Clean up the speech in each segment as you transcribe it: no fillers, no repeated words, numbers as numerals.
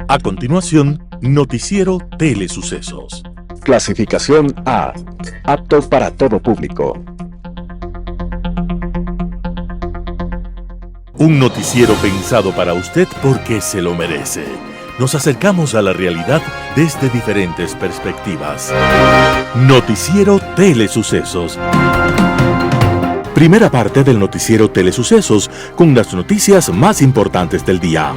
A continuación, Noticiero Telesucesos. Clasificación A. Apto para todo público. Un noticiero pensado para usted porque se lo merece. Nos acercamos a la realidad desde diferentes perspectivas. Noticiero Telesucesos. Primera parte del Noticiero Telesucesos con las noticias más importantes del día.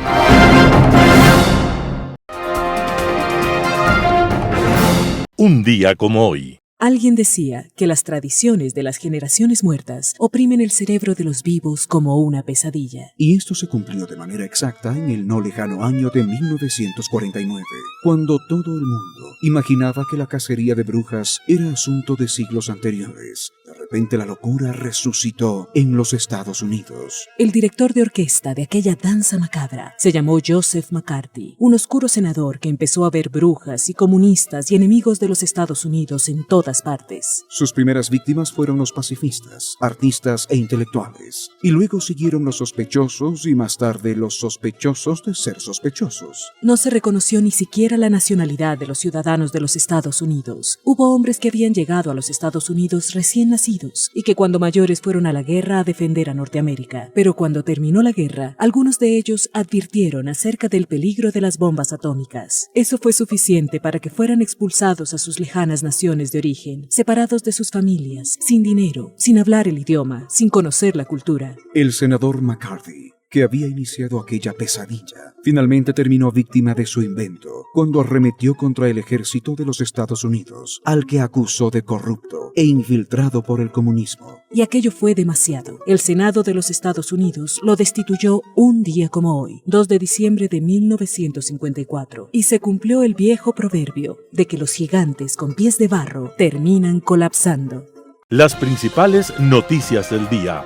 Un día como hoy. Alguien decía que las tradiciones de las generaciones muertas oprimen el cerebro de los vivos como una pesadilla. Y esto se cumplió de manera exacta en el no lejano año de 1949, cuando todo el mundo imaginaba que la cacería de brujas era asunto de siglos anteriores. De repente la locura resucitó en los Estados Unidos. El director de orquesta de aquella danza macabra se llamó Joseph McCarthy, un oscuro senador que empezó a ver brujas y comunistas y enemigos de los Estados Unidos en todas partes. Sus primeras víctimas fueron los pacifistas, artistas e intelectuales, y luego siguieron los sospechosos y más tarde los sospechosos de ser sospechosos. No se reconoció ni siquiera la nacionalidad de los ciudadanos de los Estados Unidos. Hubo hombres que habían llegado a los Estados Unidos recién nacidos y que cuando mayores fueron a la guerra a defender a Norteamérica. Pero cuando terminó la guerra, algunos de ellos advirtieron acerca del peligro de las bombas atómicas. Eso fue suficiente para que fueran expulsados a sus lejanas naciones de origen, separados de sus familias, sin dinero, sin hablar el idioma, sin conocer la cultura. El senador McCarthy, que había iniciado aquella pesadilla, finalmente terminó víctima de su invento cuando arremetió contra el ejército de los Estados Unidos, al que acusó de corrupto e infiltrado por el comunismo. Y aquello fue demasiado. El Senado de los Estados Unidos lo destituyó un día como hoy, 2 de diciembre de 1954, y se cumplió el viejo proverbio de que los gigantes con pies de barro terminan colapsando. Las principales noticias del día.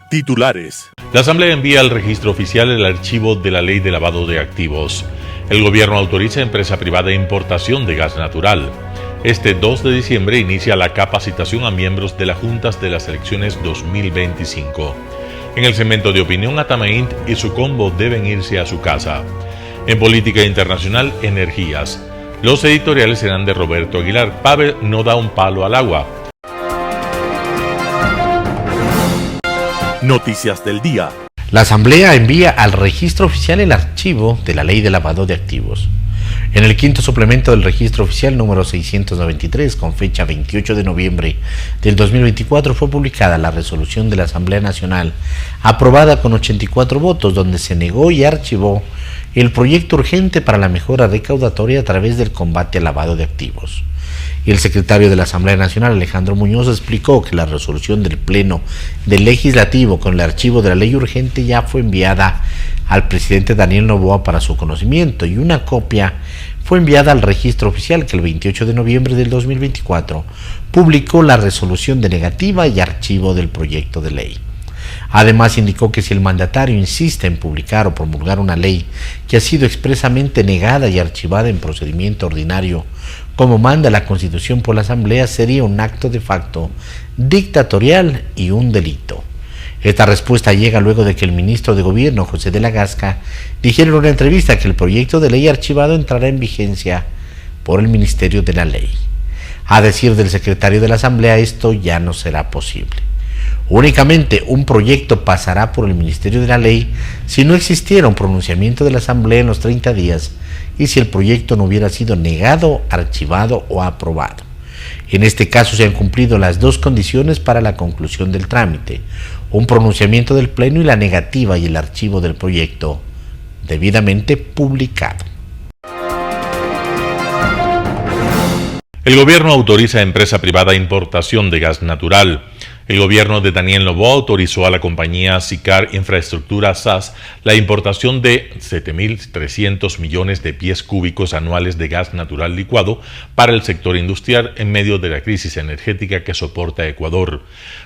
Titulares. La Asamblea envía al registro oficial el archivo de la Ley de Lavado de Activos. El gobierno autoriza a empresa privada de importación de gas natural. Este 2 de diciembre inicia la capacitación a miembros de las juntas de las elecciones 2025. En el segmento de opinión, Atamaint y su combo deben irse a su casa. En política internacional, energías. Los editoriales serán de Roberto Aguilar. Pavel no da un palo al agua. Noticias del día. La Asamblea envía al registro oficial el archivo de la Ley de Lavado de Activos. En el quinto suplemento del registro oficial número 693, con fecha 28 de noviembre del 2024, fue publicada la resolución de la Asamblea Nacional, aprobada con 84 votos, donde se negó y archivó el proyecto urgente para la mejora recaudatoria a través del combate al lavado de activos. Y el secretario de la Asamblea Nacional, Alejandro Muñoz, explicó que la resolución del Pleno del Legislativo con el archivo de la ley urgente ya fue enviada al presidente Daniel Noboa para su conocimiento y una copia fue enviada al registro oficial que el 28 de noviembre del 2024 publicó la resolución denegativa y archivo del proyecto de ley. Además, indicó que si el mandatario insiste en publicar o promulgar una ley que ha sido expresamente negada y archivada en procedimiento ordinario, como manda la Constitución por la Asamblea, sería un acto de facto dictatorial y un delito. Esta respuesta llega luego de que el ministro de Gobierno, José de la Gasca, dijera en una entrevista que el proyecto de ley archivado entrará en vigencia por el Ministerio de la Ley. A decir del secretario de la Asamblea, esto ya no será posible. Únicamente un proyecto pasará por el Ministerio de la Ley si no existiera un pronunciamiento de la Asamblea en los 30 días y si el proyecto no hubiera sido negado, archivado o aprobado. En este caso se han cumplido las dos condiciones para la conclusión del trámite: un pronunciamiento del Pleno y la negativa y el archivo del proyecto debidamente publicado. El gobierno autoriza a empresa privada importación de gas natural. El gobierno de Daniel Noboa autorizó a la compañía Sicar Infraestructura SAS la importación de 7.300 millones de pies cúbicos anuales de gas natural licuado para el sector industrial en medio de la crisis energética que soporta Ecuador.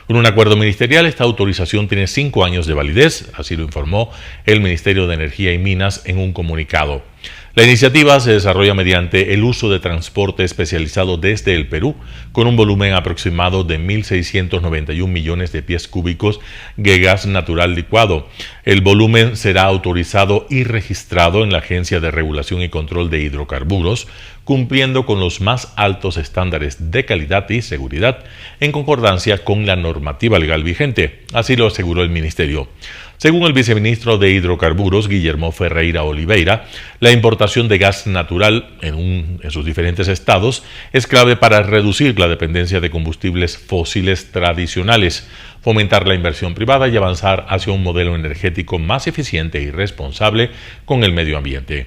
Con un acuerdo ministerial, esta autorización tiene 5 años de validez, así lo informó el Ministerio de Energía y Minas en un comunicado. La iniciativa se desarrolla mediante el uso de transporte especializado desde el Perú, con un volumen aproximado de 1.691 millones de pies cúbicos de gas natural licuado. El volumen será autorizado y registrado en la Agencia de Regulación y Control de Hidrocarburos, cumpliendo con los más altos estándares de calidad y seguridad, en concordancia con la normativa legal vigente. Así lo aseguró el Ministerio. Según el viceministro de Hidrocarburos, Guillermo Ferreira Oliveira, la importación de gas natural en sus diferentes estados es clave para reducir la dependencia de combustibles fósiles tradicionales, fomentar la inversión privada y avanzar hacia un modelo energético más eficiente y responsable con el medio ambiente.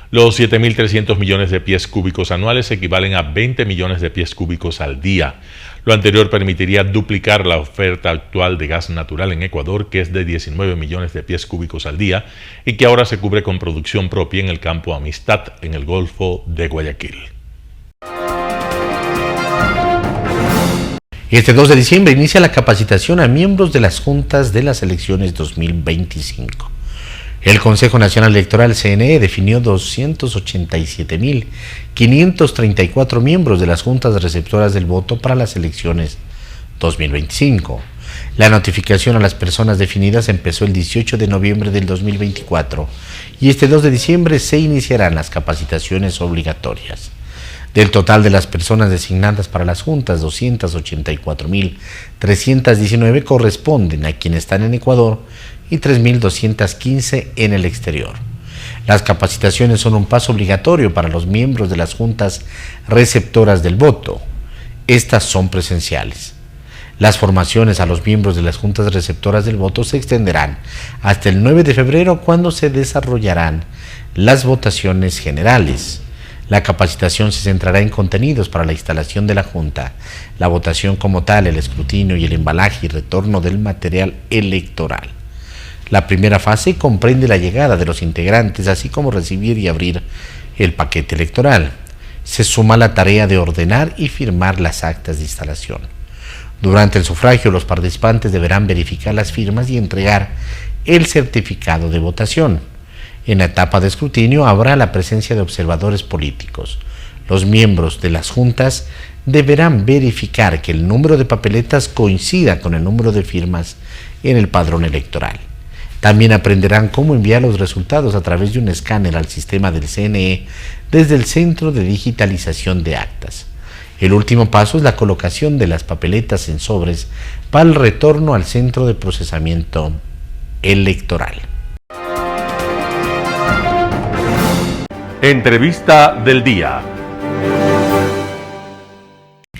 Los 7.300 millones de pies cúbicos anuales equivalen a 20 millones de pies cúbicos al día. Lo anterior permitiría duplicar la oferta actual de gas natural en Ecuador, que es de 19 millones de pies cúbicos al día y que ahora se cubre con producción propia en el campo Amistad, en el Golfo de Guayaquil. Este 2 de diciembre inicia la capacitación a miembros de las juntas de las elecciones 2025. El Consejo Nacional Electoral CNE definió 287.534 miembros de las juntas receptoras del voto para las elecciones 2025. La notificación a las personas definidas empezó el 18 de noviembre del 2024 y este 2 de diciembre se iniciarán las capacitaciones obligatorias. Del total de las personas designadas para las juntas, 284.319 corresponden a quienes están en Ecuador y 3.215 en el exterior. Las capacitaciones son un paso obligatorio para los miembros de las juntas receptoras del voto. Estas son presenciales. Las formaciones a los miembros de las juntas receptoras del voto se extenderán hasta el 9 de febrero, cuando se desarrollarán las votaciones generales. La capacitación se centrará en contenidos para la instalación de la junta, la votación como tal, el escrutinio y el embalaje y retorno del material electoral. La primera fase comprende la llegada de los integrantes, así como recibir y abrir el paquete electoral. Se suma la tarea de ordenar y firmar las actas de instalación. Durante el sufragio, los participantes deberán verificar las firmas y entregar el certificado de votación. En la etapa de escrutinio habrá la presencia de observadores políticos. Los miembros de las juntas deberán verificar que el número de papeletas coincida con el número de firmas en el padrón electoral. También aprenderán cómo enviar los resultados a través de un escáner al sistema del CNE desde el Centro de Digitalización de Actas. El último paso es la colocación de las papeletas en sobres para el retorno al Centro de Procesamiento Electoral. Entrevista del día.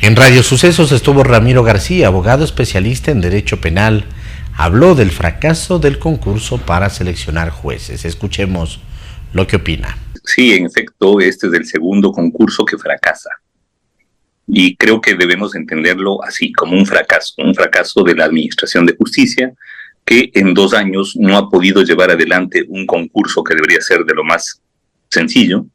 En Radio Sucesos estuvo Ramiro García, abogado especialista en Derecho Penal. Habló del fracaso del concurso para seleccionar jueces. Escuchemos lo que opina. Sí, en efecto, este es el segundo concurso que fracasa. Y creo que debemos entenderlo así, como un fracaso de la Administración de Justicia, que en 2 años no ha podido llevar adelante un concurso que debería ser de lo más sencillo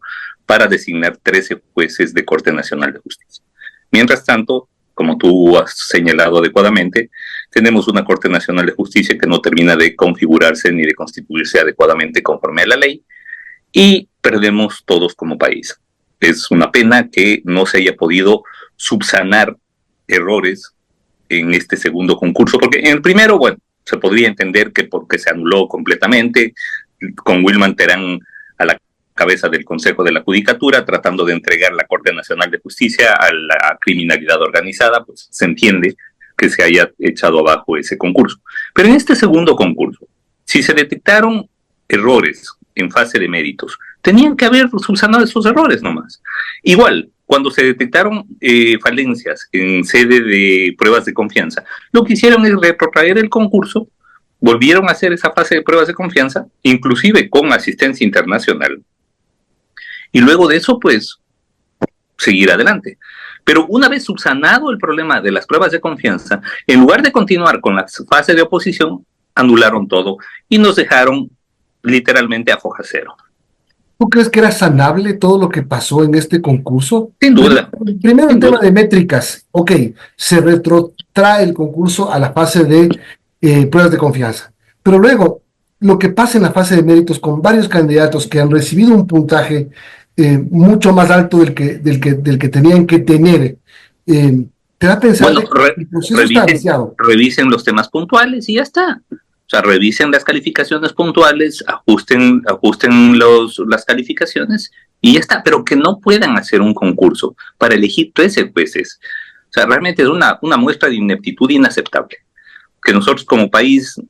para designar 13 jueces de Corte Nacional de Justicia. Mientras tanto, como tú has señalado adecuadamente, tenemos una Corte Nacional de Justicia que no termina de configurarse ni de constituirse adecuadamente conforme a la ley, y perdemos todos como país. Es una pena que no se haya podido subsanar errores en este segundo concurso, porque en el primero, bueno, se podría entender que porque se anuló completamente, con Wilman Terán a la cabeza del Consejo de la Judicatura, tratando de entregar la Corte Nacional de Justicia a la criminalidad organizada, pues se entiende que se haya echado abajo ese concurso. Pero en este segundo concurso, si se detectaron errores en fase de méritos, tenían que haber subsanado esos errores nomás. Igual, cuando se detectaron falencias en sede de pruebas de confianza, lo que hicieron es retrotraer el concurso, volvieron a hacer esa fase de pruebas de confianza, inclusive con asistencia internacional, y luego de eso, pues, seguir adelante. Pero una vez subsanado el problema de las pruebas de confianza, en lugar de continuar con la fase de oposición, anularon todo y nos dejaron literalmente a foja cero. ¿Tú crees que era sanable todo lo que pasó en este concurso? Sin duda. Primero el tema de métricas. Ok, se retrotrae el concurso a la fase de pruebas de confianza. Pero luego, lo que pasa en la fase de méritos con varios candidatos que han recibido un puntaje mucho más alto del que tenían que tener, te da a pensar que el proceso está viciado. Revisen los temas puntuales y ya está. O sea, revisen las calificaciones puntuales, ajusten las calificaciones y ya está. Pero que no puedan hacer un concurso para elegir 13 jueces. O sea, realmente es una muestra de ineptitud inaceptable, que nosotros como país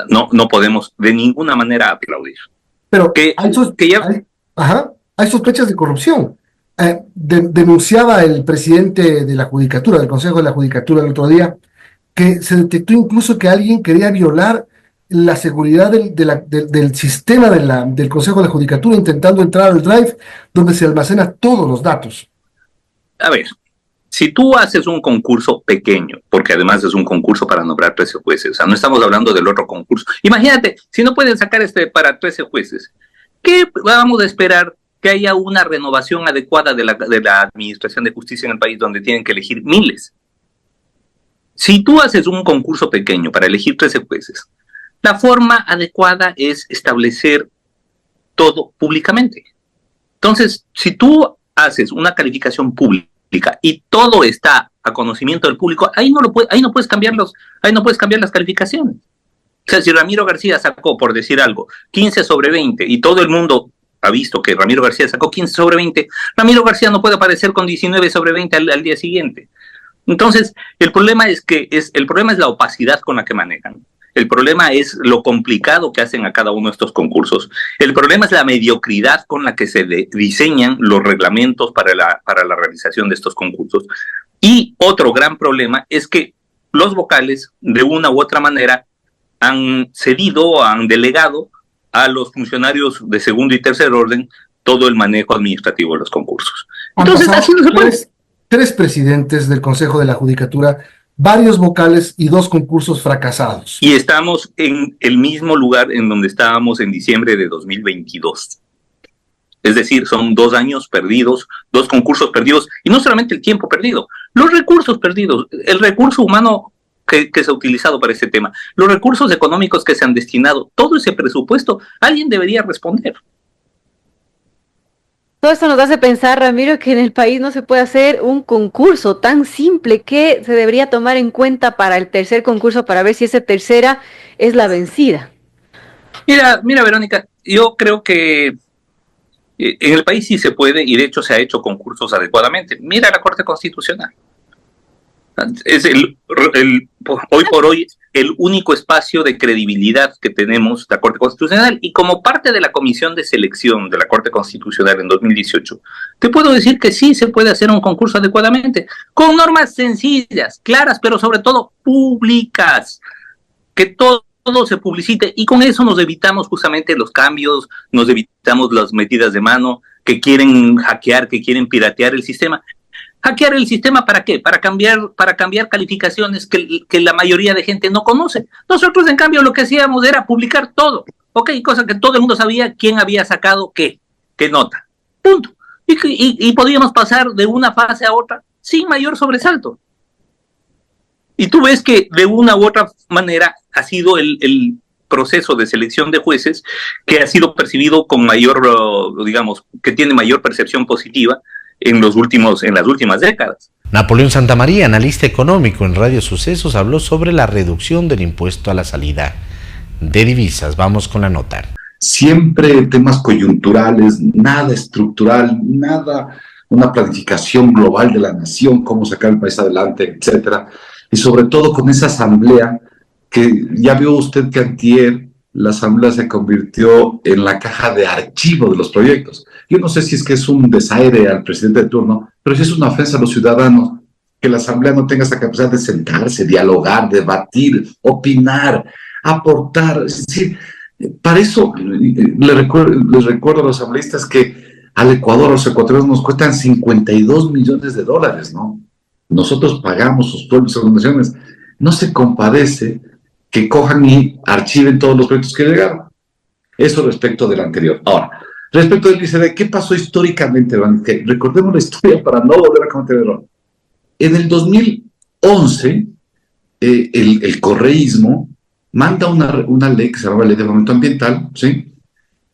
no podemos de ninguna manera aplaudir. Pero hay sospechas de corrupción. Denunciaba el presidente de la Judicatura, del Consejo de la Judicatura el otro día, que se detectó incluso que alguien quería violar la seguridad del sistema del Consejo de la Judicatura, intentando entrar al drive donde se almacenan todos los datos. A ver, si tú haces un concurso pequeño, porque además es un concurso para nombrar 13 jueces, o sea, no estamos hablando del otro concurso. Imagínate, si no pueden sacar para 13 jueces, ¿qué vamos a esperar? Que haya una renovación adecuada de la administración de justicia en el país, donde tienen que elegir miles. Si tú haces un concurso pequeño para elegir 13 jueces, la forma adecuada es establecer todo públicamente. Entonces, si tú haces una calificación pública y todo está a conocimiento del público, ahí no puedes cambiar las calificaciones. O sea, si Ramiro García sacó, por decir algo, 15 sobre 20 y todo el mundo ha visto que Ramiro García sacó 15 sobre 20, Ramiro García no puede aparecer con 19 sobre 20 al día siguiente. Entonces, el problema es la opacidad con la que manejan. El problema es lo complicado que hacen a cada uno de estos concursos. El problema es la mediocridad con la que se diseñan los reglamentos para la realización de estos concursos. Y otro gran problema es que los vocales, de una u otra manera, han cedido, han delegado a los funcionarios de segundo y tercer orden todo el manejo administrativo de los concursos. Entonces, así no se puede. Tres presidentes del Consejo de la Judicatura, varios vocales y 2 concursos fracasados. Y estamos en el mismo lugar en donde estábamos en diciembre de 2022. Es decir, son 2 años perdidos, 2 concursos perdidos, y no solamente el tiempo perdido, los recursos perdidos, el recurso humano que se ha utilizado para este tema, los recursos económicos que se han destinado, todo ese presupuesto, alguien debería responder. Todo esto nos hace pensar, Ramiro, que en el país no se puede hacer un concurso tan simple que se debería tomar en cuenta para el tercer concurso para ver si esa tercera es la vencida. Mira, Verónica, yo creo que en el país sí se puede, y de hecho se ha hecho concursos adecuadamente. Mira la Corte Constitucional. Es hoy por hoy el único espacio de credibilidad que tenemos, la Corte Constitucional, y como parte de la comisión de selección de la Corte Constitucional en 2018, te puedo decir que sí se puede hacer un concurso adecuadamente, con normas sencillas, claras, pero sobre todo públicas, que todo se publicite, y con eso nos evitamos justamente los cambios, nos evitamos las metidas de mano que quieren hackear, que quieren piratear el sistema. ¿Hackear el sistema para qué? Para cambiar calificaciones que la mayoría de gente no conoce. Nosotros, en cambio, lo que hacíamos era publicar todo, ¿ok? Cosa que todo el mundo sabía quién había sacado qué nota. Punto. Y podíamos pasar de una fase a otra sin mayor sobresalto. Y tú ves que de una u otra manera ha sido el proceso de selección de jueces que ha sido percibido con mayor, digamos, que tiene mayor percepción positiva en las últimas décadas. Napoleón Santamaría, analista económico en Radio Sucesos, habló sobre la reducción del impuesto a la salida de divisas. Vamos con la nota. Siempre temas coyunturales, nada estructural, nada, una planificación global de la nación, cómo sacar el país adelante, etcétera. Y sobre todo con esa asamblea que ya vio usted que antier la asamblea se convirtió en la caja de archivo de los proyectos. Yo no sé si es que es un desaire al presidente de turno, pero sí es una ofensa a los ciudadanos que la asamblea no tenga esa capacidad de sentarse, dialogar, debatir, opinar, aportar. Es decir, para eso les recuerdo a los asambleístas que al Ecuador, a los ecuatorianos nos cuestan $52 millones, ¿no? Nosotros pagamos sus propias organizaciones. No se compadece que cojan y archiven todos los proyectos que llegaron. Eso respecto del anterior. Ahora, respecto del ICD, ¿qué pasó históricamente? Que recordemos la historia para no volver a cometer error. En el 2011, el correísmo manda una ley que se llama Ley de Fomento Ambiental, ¿sí?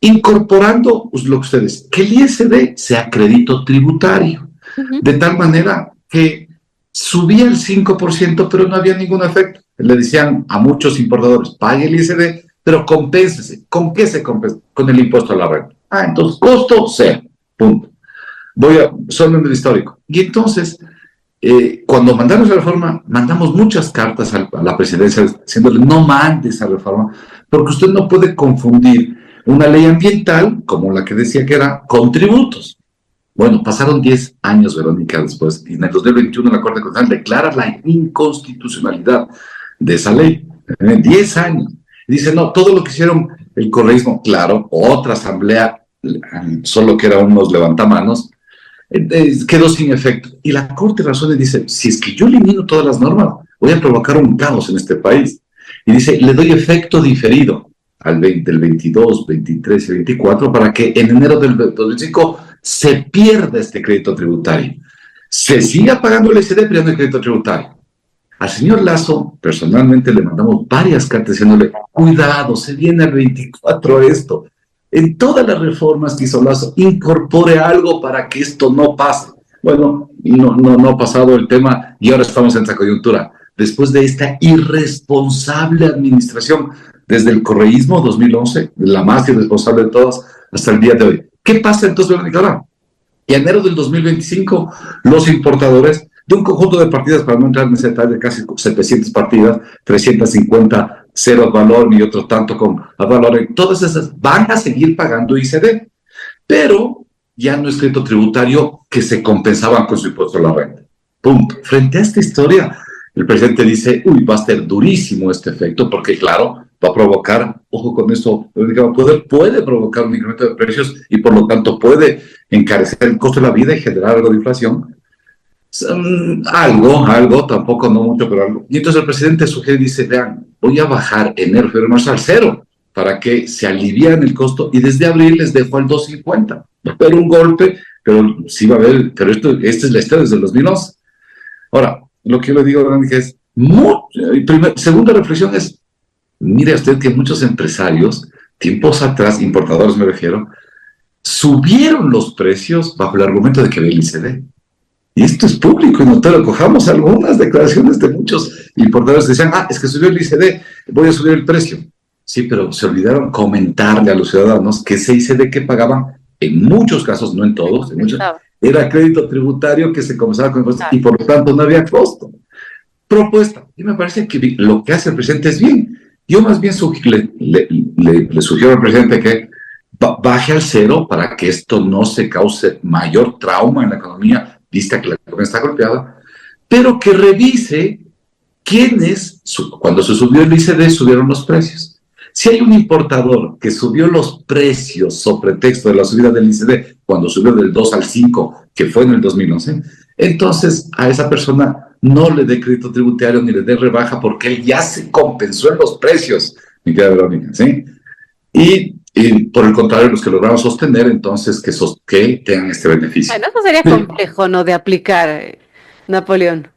Incorporando pues, lo que ustedes, que el ISD sea crédito tributario, de tal manera que subía el 5%, pero no había ningún efecto. Le decían a muchos importadores, pague el ISD, pero compénsese. ¿Con qué se compensa? Con el impuesto a la renta. Entonces, costo cero, punto. Solo en el histórico. Y entonces, cuando mandamos la reforma, mandamos muchas cartas a la presidencia diciéndole, no mande esa reforma, porque usted no puede confundir una ley ambiental, como la que decía que era, con tributos. Bueno, pasaron 10 años, Verónica, después, y en el 2021 la Corte Constitucional declara la inconstitucionalidad de esa ley. 10 años. Dice, no, todo lo que hicieron el correísmo, claro, otra asamblea, solo que eran unos levantamanos, quedó sin efecto. Y la Corte razona y dice, si es que yo elimino todas las normas, voy a provocar un caos en este país. Y dice, le doy efecto diferido del 22, 23 y 24 para que en enero del 2025 se pierda este crédito tributario. Se siga pagando el ISD, pero ya no hay crédito tributario. Al señor Lazo, personalmente, le mandamos varias cartas diciéndole, cuidado, se viene al 24 esto. En todas las reformas que hizo Lazo, incorpore algo para que esto no pase. Bueno, no ha pasado el tema y ahora estamos en esta coyuntura. Después de esta irresponsable administración, desde el correísmo 2011, la más irresponsable de todas, hasta el día de hoy. ¿Qué pasa entonces, Nicolás? Y en enero del 2025, los importadores de un conjunto de partidas, para no entrar en ese detalle, casi 700 partidas, 350 cero al valor y otro tanto con al valor, todas esas van a seguir pagando ICD, pero ya no es crédito tributario que se compensaban con su impuesto a la renta. Punto. Frente a esta historia, el presidente dice, va a ser durísimo este efecto, porque claro, va a provocar, ojo con eso, puede provocar un incremento de precios y por lo tanto puede encarecer el costo de la vida y generar algo de inflación. Algo, tampoco no mucho, pero algo. Y entonces el presidente sugiere y dice, vean, voy a bajar enero, febrero, marzo al 0 para que se alivian el costo y desde abril les dejo al 2.50. Va a haber un golpe, pero sí va a haber, pero esta es la historia desde el 2011. Ahora, lo que yo le digo, Verónica, es, segunda reflexión es, mire usted que muchos empresarios, tiempos atrás, importadores me refiero, subieron los precios bajo el argumento de que había el ICD. Y esto es público y notorio. Cojamos algunas declaraciones de muchos importadores que decían, es que subió el ICD, voy a subir el precio. Sí, pero se olvidaron comentarle a los ciudadanos que ese ICD que pagaban, en muchos casos, no en todos, era crédito tributario que se comenzaba con impuestos y por lo tanto no había costo. Propuesta. Y me parece que lo que hace el presidente es bien. Yo más bien le sugiero al presidente que baje al 0 para que esto no se cause mayor trauma en la economía, vista que la economía está golpeada, pero que revise quiénes, cuando se subió el ICD, subieron los precios. Si hay un importador que subió los precios sobre pretexto de la subida del ICD, cuando subió del 2 al 5, que fue en el 2011, entonces a esa persona no le dé crédito tributario ni le dé rebaja porque él ya se compensó en los precios, mi querida Verónica, ¿sí? Y por el contrario, los que lograron sostener, entonces, que tengan este beneficio. Bueno, eso sería complejo, ¿no?, de aplicar, Napoleón.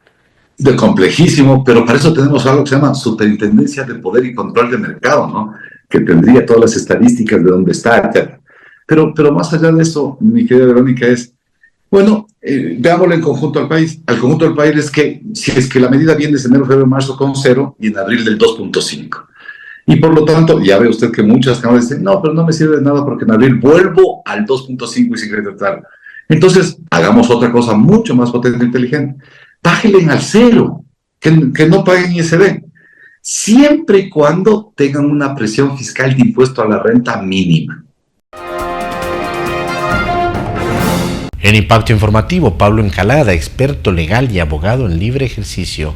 De complejísimo, pero para eso tenemos algo que se llama Superintendencia de Poder y Control de Mercado, ¿no? Que tendría todas las estadísticas de dónde está, etc. Pero más allá de eso, mi querida Verónica, bueno, veámoslo en conjunto al país. Al conjunto del país es que, si es que la medida viene de enero, febrero, marzo con 0 y en abril del 2.5. Y por lo tanto, ya ve usted que muchas cámaras dicen, no, pero no me sirve de nada porque en abril vuelvo al 2.5 y sin crédito. Entonces, hagamos otra cosa mucho más potente e inteligente. Bájenle al 0, que no paguen ISD, siempre y cuando tengan una presión fiscal de impuesto a la renta mínima. En Impacto Informativo, Pablo Encalada, experto legal y abogado en libre ejercicio,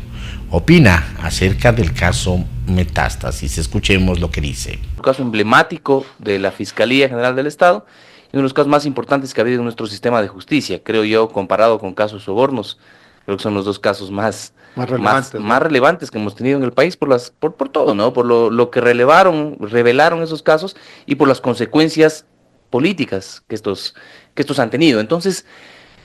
opina acerca del caso Metástasis. Escuchemos lo que dice. Un caso emblemático de la Fiscalía General del Estado y uno de los casos más importantes que ha habido en nuestro sistema de justicia, creo yo, comparado con casos de sobornos. Creo que son los dos casos más relevantes que hemos tenido en el país por todo, ¿no? Por lo que revelaron esos casos y por las consecuencias políticas que estos han tenido. Entonces,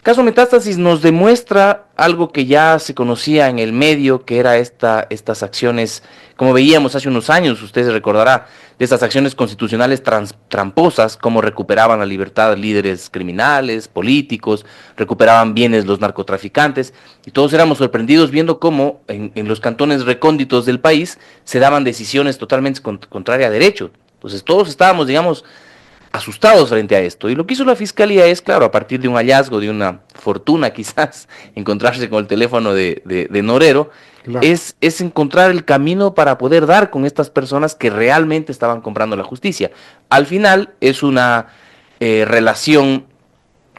Caso Metástasis nos demuestra algo que ya se conocía en el medio, que era estas acciones, como veíamos hace unos años, usted recordará, de estas acciones constitucionales tramposas, como recuperaban la libertad líderes criminales, políticos, recuperaban bienes los narcotraficantes, y todos éramos sorprendidos viendo cómo en los cantones recónditos del país se daban decisiones totalmente contrarias a derecho. Entonces todos estábamos, digamos, asustados frente a esto. Y lo que hizo la Fiscalía es, claro, a partir de un hallazgo, de una fortuna quizás, encontrarse con el teléfono de Norero, claro, es encontrar el camino para poder dar con estas personas que realmente estaban comprando la justicia. Al final es una relación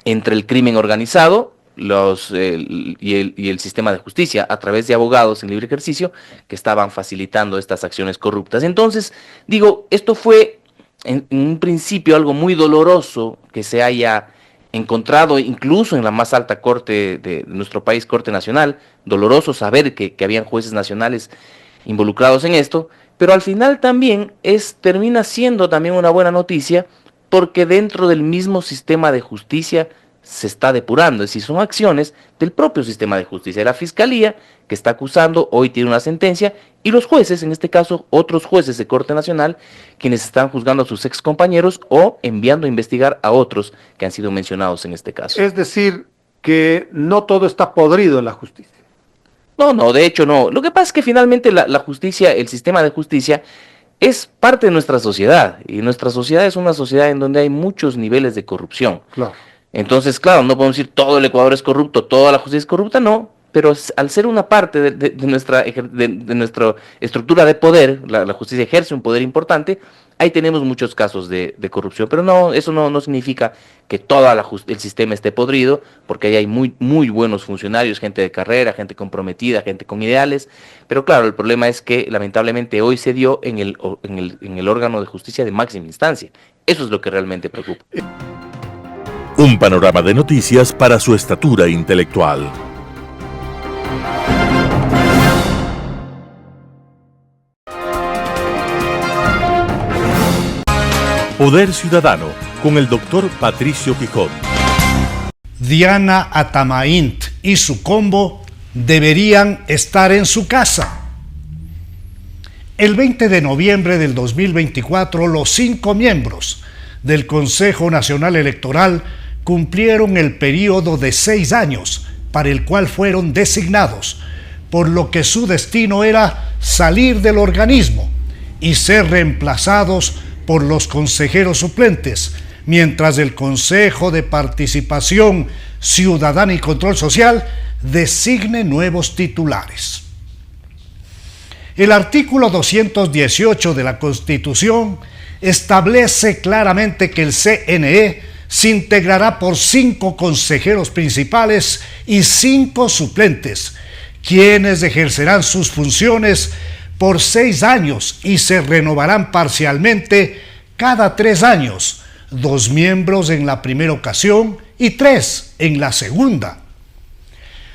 entre el crimen organizado y el sistema de justicia, a través de abogados en libre ejercicio que estaban facilitando estas acciones corruptas. Entonces, digo, esto fue en un principio algo muy doloroso que se haya encontrado incluso en la más alta corte de nuestro país, Corte Nacional, doloroso saber que habían jueces nacionales involucrados en esto, pero al final también termina siendo también una buena noticia, porque dentro del mismo sistema de justicia se está depurando, es decir, son acciones del propio sistema de justicia, de la Fiscalía, que está acusando, hoy tiene una sentencia, y los jueces, en este caso, otros jueces de Corte Nacional, quienes están juzgando a sus ex compañeros o enviando a investigar a otros que han sido mencionados en este caso. Es decir, que no todo está podrido en la justicia. No, de hecho no. Lo que pasa es que finalmente la justicia, el sistema de justicia, es parte de nuestra sociedad, y nuestra sociedad es una sociedad en donde hay muchos niveles de corrupción. Claro. Entonces, claro, no podemos decir todo el Ecuador es corrupto, toda la justicia es corrupta, no, pero al ser una parte de nuestra estructura de poder, la justicia ejerce un poder importante, ahí tenemos muchos casos de corrupción, pero no, eso no significa que todo el sistema esté podrido, porque ahí hay muy, muy buenos funcionarios, gente de carrera, gente comprometida, gente con ideales, pero claro, el problema es que lamentablemente hoy se dio en el órgano de justicia de máxima instancia. Eso es lo que realmente preocupa. Un panorama de noticias para su estatura intelectual. Poder Ciudadano, con el doctor Patricio Quijón. Diana Atamaint y su combo deberían estar en su casa. El 20 de noviembre del 2024, los 5 miembros del Consejo Nacional Electoral cumplieron el periodo de 6 años para el cual fueron designados, por lo que su destino era salir del organismo y ser reemplazados por los consejeros suplentes, mientras el Consejo de Participación Ciudadana y Control Social designe nuevos titulares. El artículo 218 de la Constitución establece claramente que el CNE se integrará por 5 consejeros principales y 5 suplentes, quienes ejercerán sus funciones por 6 años y se renovarán parcialmente cada 3 años, 2 miembros en la primera ocasión y 3 en la segunda.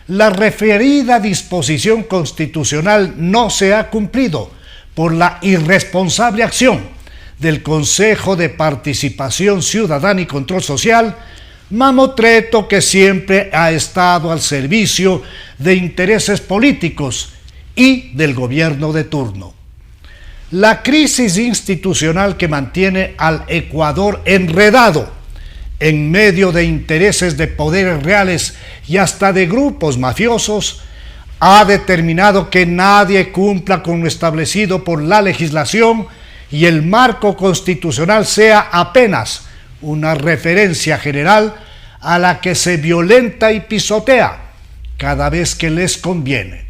La referida disposición constitucional no se ha cumplido por la irresponsable acción del Consejo de Participación Ciudadana y Control Social, mamotreto que siempre ha estado al servicio de intereses políticos y del gobierno de turno. La crisis institucional que mantiene al Ecuador enredado en medio de intereses de poderes reales y hasta de grupos mafiosos ha determinado que nadie cumpla con lo establecido por la legislación y el marco constitucional sea apenas una referencia general a la que se violenta y pisotea cada vez que les conviene.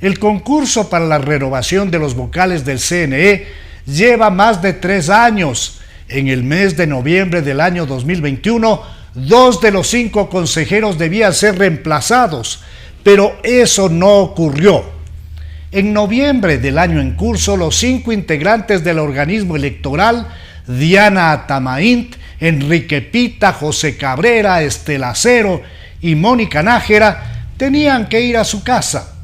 El concurso para la renovación de los vocales del CNE lleva más de 3 años. En el mes de noviembre del año 2021, 2 de los 5 consejeros debían ser reemplazados, pero eso no ocurrió. En noviembre del año en curso, los 5 integrantes del organismo electoral, Diana Atamaint, Enrique Pita, José Cabrera, Estela Cero y Mónica Nájera, tenían que ir a su casa.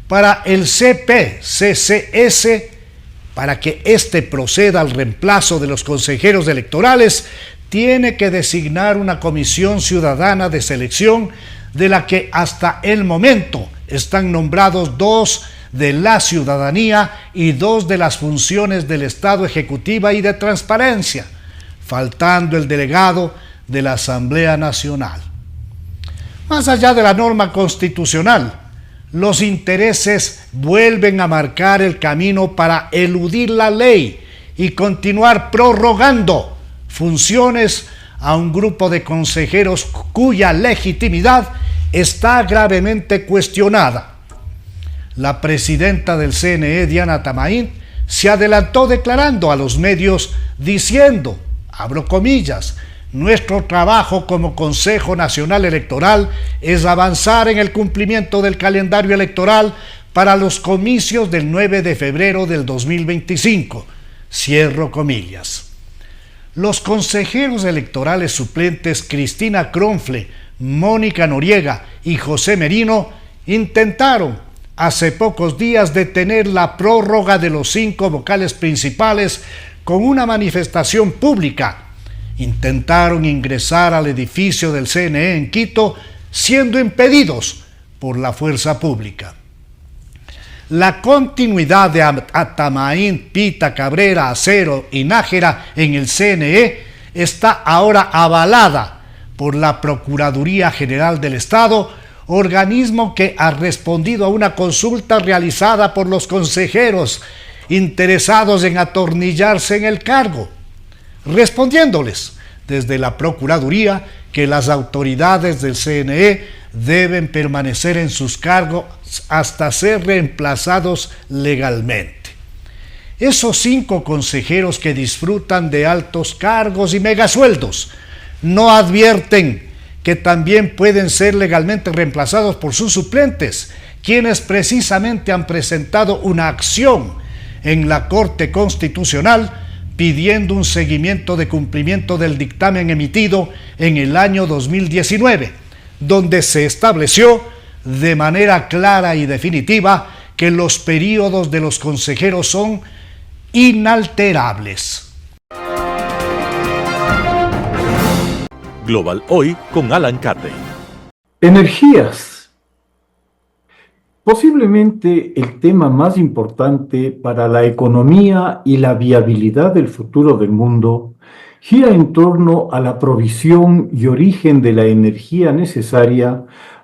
Para el CPCCS, para que éste proceda al reemplazo de los consejeros electorales, tiene que designar una comisión ciudadana de selección de la que hasta el momento están nombrados 2 de la ciudadanía y 2 de las funciones del Estado ejecutiva y de transparencia, faltando el delegado de la Asamblea Nacional. Más allá de la norma constitucional, los intereses vuelven a marcar el camino para eludir la ley y continuar prorrogando funciones a un grupo de consejeros cuya legitimidad está gravemente cuestionada. La presidenta del CNE, Diana Tamaín, se adelantó declarando a los medios diciendo, abro comillas, nuestro trabajo como Consejo Nacional Electoral es avanzar en el cumplimiento del calendario electoral para los comicios del 9 de febrero del 2025. Cierro comillas. Los consejeros electorales suplentes Cristina Cronfle, Mónica Noriega y José Merino intentaron hace pocos días detener la prórroga de los 5 vocales principales con una manifestación pública. Intentaron ingresar al edificio del CNE en Quito, siendo impedidos por la fuerza pública. La continuidad de Atamaín, Pita, Cabrera, Acero y Nájera en el CNE está ahora avalada por la Procuraduría General del Estado, organismo que ha respondido a una consulta realizada por los consejeros interesados en atornillarse en el cargo, respondiéndoles desde la Procuraduría que las autoridades del CNE deben permanecer en sus cargos hasta ser reemplazados legalmente. Esos 5 consejeros que disfrutan de altos cargos y megasueldos no advierten que también pueden ser legalmente reemplazados por sus suplentes, quienes precisamente han presentado una acción en la Corte Constitucional pidiendo un seguimiento de cumplimiento del dictamen emitido en el año 2019, donde se estableció de manera clara y definitiva que los periodos de los consejeros son inalterables. Global Hoy con Alan Carden. Energías. Posiblemente el tema más importante para la economía y la viabilidad del futuro del mundo gira en torno a la provisión y origen de la energía necesaria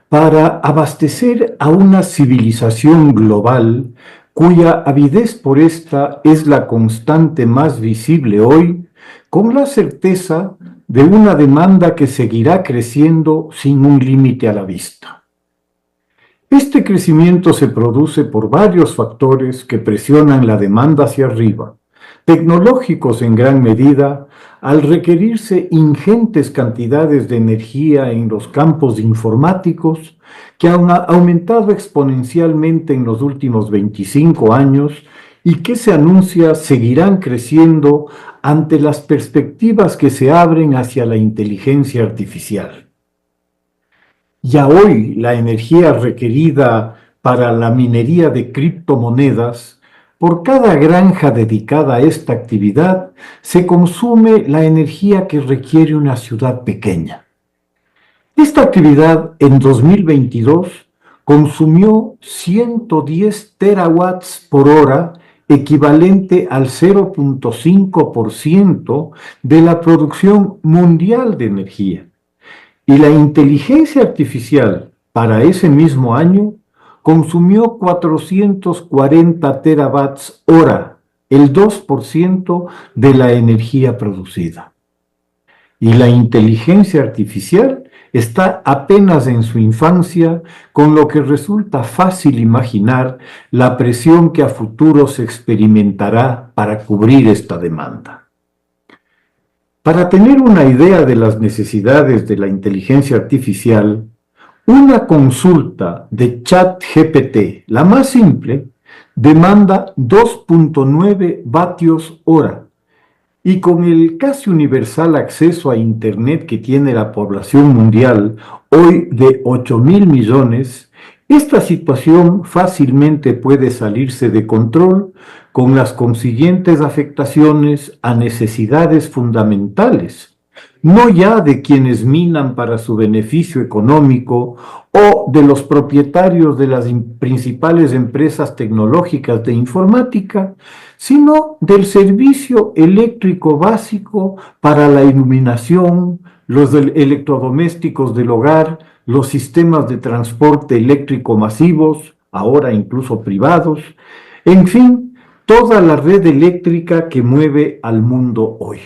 para abastecer a una civilización global cuya avidez por esta es la constante más visible hoy, con la certeza de una demanda que seguirá creciendo sin un límite a la vista. Este crecimiento se produce por varios factores que presionan la demanda hacia arriba, tecnológicos en gran medida, al requerirse ingentes cantidades de energía en los campos informáticos que han aumentado exponencialmente en los últimos 25 años y que se anuncia seguirán creciendo ante las perspectivas que se abren hacia la inteligencia artificial. Ya hoy la energía requerida para la minería de criptomonedas, por cada granja dedicada a esta actividad, se consume la energía que requiere una ciudad pequeña. Esta actividad en 2022 consumió 110 terawatts por hora, equivalente al 0.5% de la producción mundial de energía. Y la inteligencia artificial para ese mismo año consumió 440 terawatts hora, el 2% de la energía producida. Y la inteligencia artificial está apenas en su infancia, con lo que resulta fácil imaginar la presión que a futuro se experimentará para cubrir esta demanda. Para tener una idea de las necesidades de la inteligencia artificial, una consulta de ChatGPT, la más simple, demanda 2.9 vatios hora, y con el casi universal acceso a Internet que tiene la población mundial, hoy de 8.000 millones, esta situación fácilmente puede salirse de control con las consiguientes afectaciones a necesidades fundamentales, no ya de quienes minan para su beneficio económico o de los propietarios de las principales empresas tecnológicas de informática, sino del servicio eléctrico básico para la iluminación, los electrodomésticos del hogar, los sistemas de transporte eléctrico masivos, ahora incluso privados, en fin, toda la red eléctrica que mueve al mundo hoy.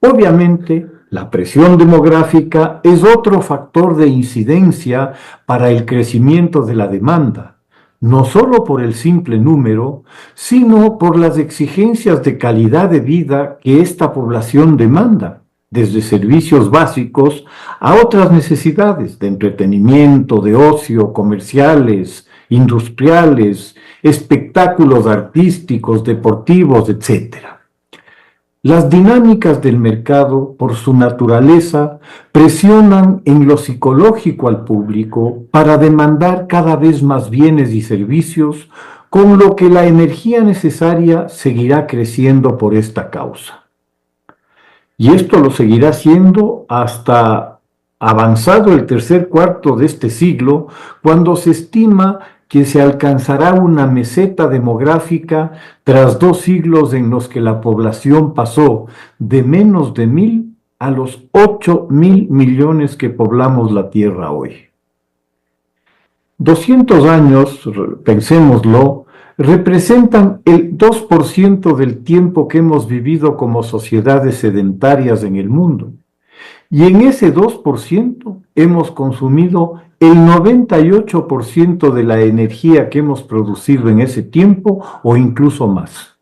Obviamente, la presión demográfica es otro factor de incidencia para el crecimiento de la demanda, no solo por el simple número, sino por las exigencias de calidad de vida que esta población demanda, desde servicios básicos a otras necesidades de entretenimiento, de ocio, comerciales, industriales, espectáculos artísticos, deportivos, etc. Las dinámicas del mercado, por su naturaleza, presionan en lo psicológico al público para demandar cada vez más bienes y servicios, con lo que la energía necesaria seguirá creciendo por esta causa. Y esto lo seguirá siendo hasta avanzado el tercer cuarto de este siglo, cuando se estima que se alcanzará una meseta demográfica tras 2 siglos en los que la población pasó de menos de 1.000 a los 8.000 millones que poblamos la Tierra hoy. 200 años, pensémoslo, representan el 2% del tiempo que hemos vivido como sociedades sedentarias en el mundo. Y en ese 2% hemos consumido el 98% de la energía que hemos producido en ese tiempo o incluso más.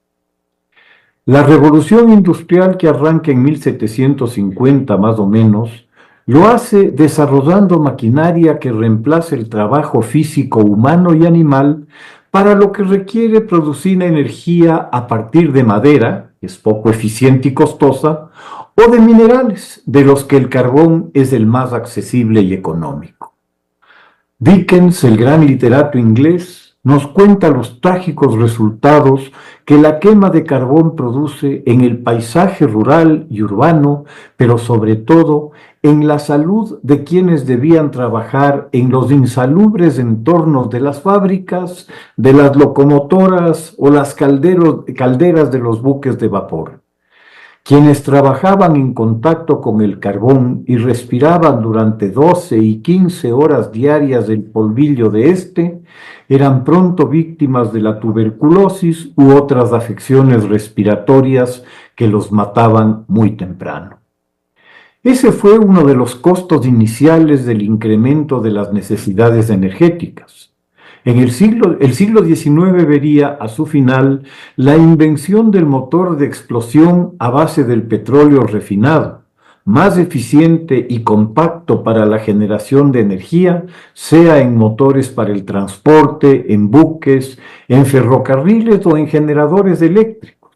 La revolución industrial que arranca en 1750 más o menos, lo hace desarrollando maquinaria que reemplaza el trabajo físico humano y animal, para lo que requiere producir energía a partir de madera, que es poco eficiente y costosa, o de minerales, de los que el carbón es el más accesible y económico. Dickens, el gran literato inglés, nos cuenta los trágicos resultados que la quema de carbón produce en el paisaje rural y urbano, pero sobre todo en la salud de quienes debían trabajar en los insalubres entornos de las fábricas, de las locomotoras o las calderas de los buques de vapor. Quienes trabajaban en contacto con el carbón y respiraban durante 12 y 15 horas diarias el polvillo de este, eran pronto víctimas de la tuberculosis u otras afecciones respiratorias que los mataban muy temprano. Ese fue uno de los costos iniciales del incremento de las necesidades energéticas. En el siglo XIX vería a su final la invención del motor de explosión a base del petróleo refinado, más eficiente y compacto para la generación de energía, sea en motores para el transporte, en buques, en ferrocarriles o en generadores eléctricos,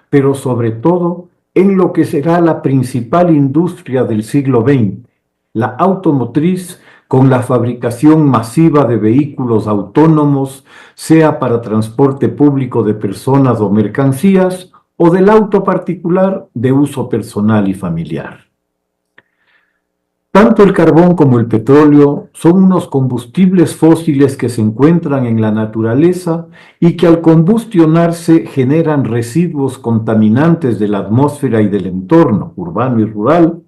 pero sobre todo en lo que será la principal industria del siglo XX, la automotriz, con la fabricación masiva de vehículos autónomos, sea para transporte público de personas o mercancías, o del auto particular de uso personal y familiar. Tanto el carbón como el petróleo son unos combustibles fósiles que se encuentran en la naturaleza y que al combustionarse generan residuos contaminantes de la atmósfera y del entorno urbano y rural,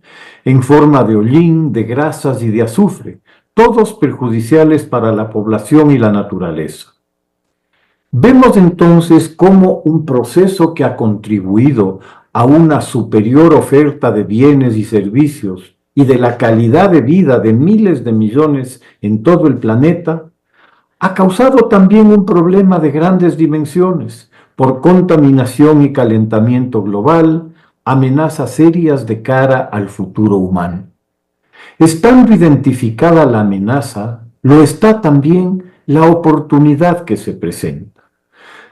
en forma de hollín, de grasas y de azufre, todos perjudiciales para la población y la naturaleza. Vemos entonces cómo un proceso que ha contribuido a una superior oferta de bienes y servicios y de la calidad de vida de miles de millones en todo el planeta, ha causado también un problema de grandes dimensiones por contaminación y calentamiento global, amenazas serias de cara al futuro humano. Estando identificada la amenaza, lo está también la oportunidad que se presenta.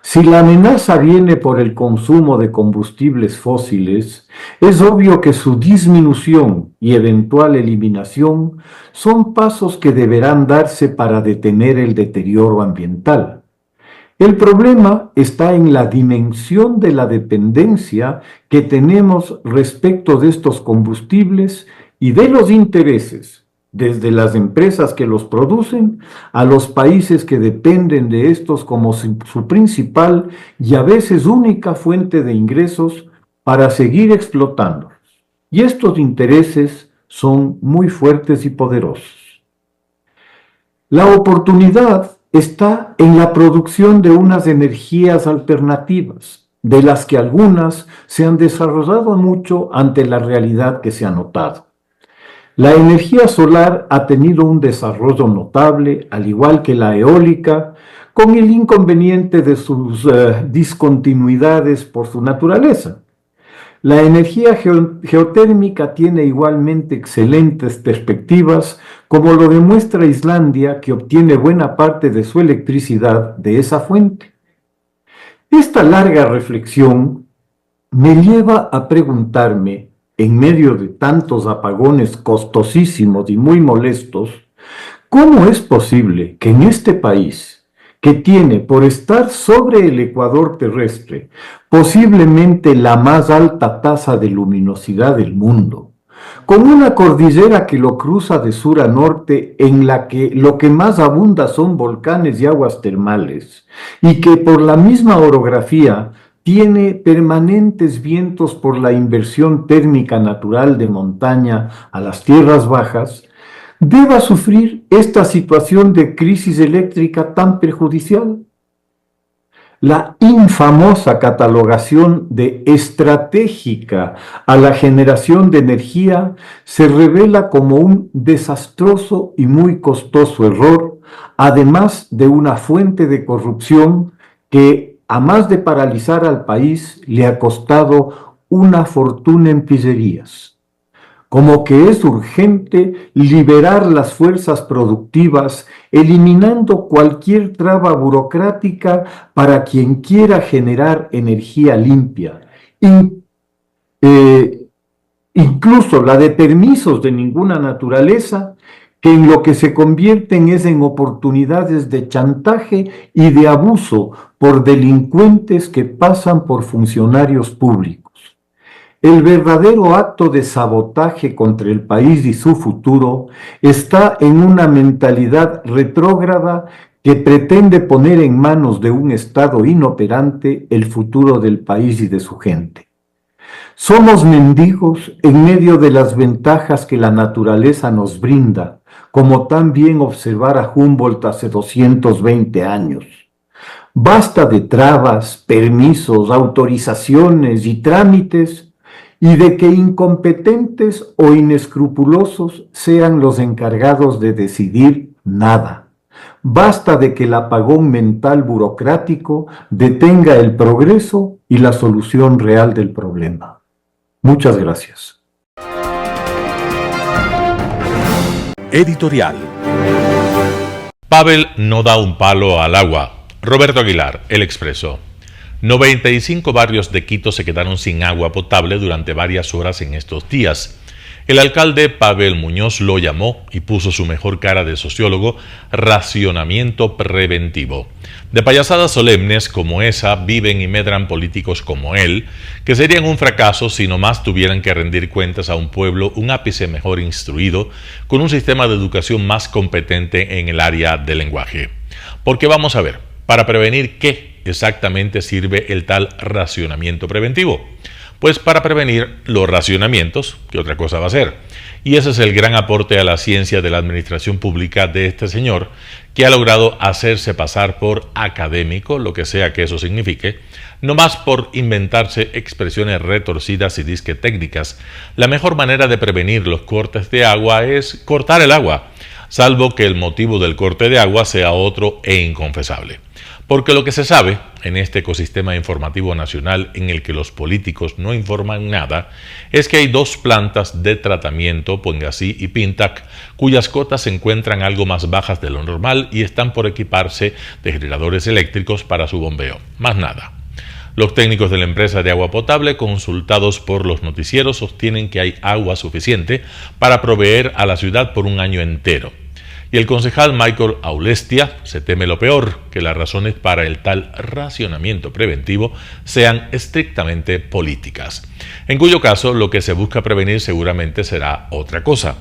Si la amenaza viene por el consumo de combustibles fósiles, es obvio que su disminución y eventual eliminación son pasos que deberán darse para detener el deterioro ambiental. El problema está en la dimensión de la dependencia que tenemos respecto de estos combustibles y de los intereses, desde las empresas que los producen a los países que dependen de estos como su principal y a veces única fuente de ingresos para seguir explotándolos. Y estos intereses son muy fuertes y poderosos. La oportunidad está en la producción de unas energías alternativas, de las que algunas se han desarrollado mucho ante la realidad que se ha notado. La energía solar ha tenido un desarrollo notable, al igual que la eólica, con el inconveniente de sus discontinuidades por su naturaleza. La energía geotérmica tiene igualmente excelentes perspectivas, como lo demuestra Islandia, que obtiene buena parte de su electricidad de esa fuente. Esta larga reflexión me lleva a preguntarme, en medio de tantos apagones costosísimos y muy molestos, ¿cómo es posible que en este país, que tiene, por estar sobre el ecuador terrestre, posiblemente la más alta tasa de luminosidad del mundo, con una cordillera que lo cruza de sur a norte, en la que lo que más abunda son volcanes y aguas termales, y que por la misma orografía tiene permanentes vientos por la inversión térmica natural de montaña a las tierras bajas, deba sufrir esta situación de crisis eléctrica tan perjudicial? La infamosa catalogación de estratégica a la generación de energía se revela como un desastroso y muy costoso error, además de una fuente de corrupción que, a más de paralizar al país, le ha costado una fortuna en pillerías. Como que es urgente liberar las fuerzas productivas, eliminando cualquier traba burocrática para quien quiera generar energía limpia, incluso la de permisos de ninguna naturaleza, que en lo que se convierten es en oportunidades de chantaje y de abuso por delincuentes que pasan por funcionarios públicos. El verdadero acto de sabotaje contra el país y su futuro está en una mentalidad retrógrada que pretende poner en manos de un Estado inoperante el futuro del país y de su gente. Somos mendigos en medio de las ventajas que la naturaleza nos brinda, como tan bien observara Humboldt hace 220 años. Basta de trabas, permisos, autorizaciones y trámites, y de que incompetentes o inescrupulosos sean los encargados de decidir nada. Basta de que el apagón mental burocrático detenga el progreso y la solución real del problema. Muchas gracias. Editorial. Pavel no da un palo al agua. Roberto Aguilar, El Expreso. 95 barrios de Quito se quedaron sin agua potable durante varias horas en estos días. El alcalde Pavel Muñoz lo llamó y puso su mejor cara de sociólogo racionamiento preventivo. De payasadas solemnes como esa viven y medran políticos como él, que serían un fracaso si nomás tuvieran que rendir cuentas a un pueblo un ápice mejor instruido, con un sistema de educación más competente en el área del lenguaje. Porque vamos a ver, ¿para prevenir qué exactamente sirve el tal racionamiento preventivo? Pues para prevenir los racionamientos, ¿qué otra cosa va a ser? Y ese es el gran aporte a la ciencia de la administración pública de este señor, que ha logrado hacerse pasar por académico, lo que sea que eso signifique, no más por inventarse expresiones retorcidas y disque técnicas. La mejor manera de prevenir los cortes de agua es cortar el agua, salvo que el motivo del corte de agua sea otro e inconfesable. Porque lo que se sabe en este ecosistema informativo nacional en el que los políticos no informan nada es que hay dos plantas de tratamiento, Pongasí y Pintac, cuyas cotas se encuentran algo más bajas de lo normal y están por equiparse de generadores eléctricos para su bombeo. Más nada. Los técnicos de la empresa de agua potable, consultados por los noticieros, sostienen que hay agua suficiente para proveer a la ciudad por un año entero. Y el concejal Michael Aulestia se teme lo peor, que las razones para el tal racionamiento preventivo sean estrictamente políticas, en cuyo caso lo que se busca prevenir seguramente será otra cosa.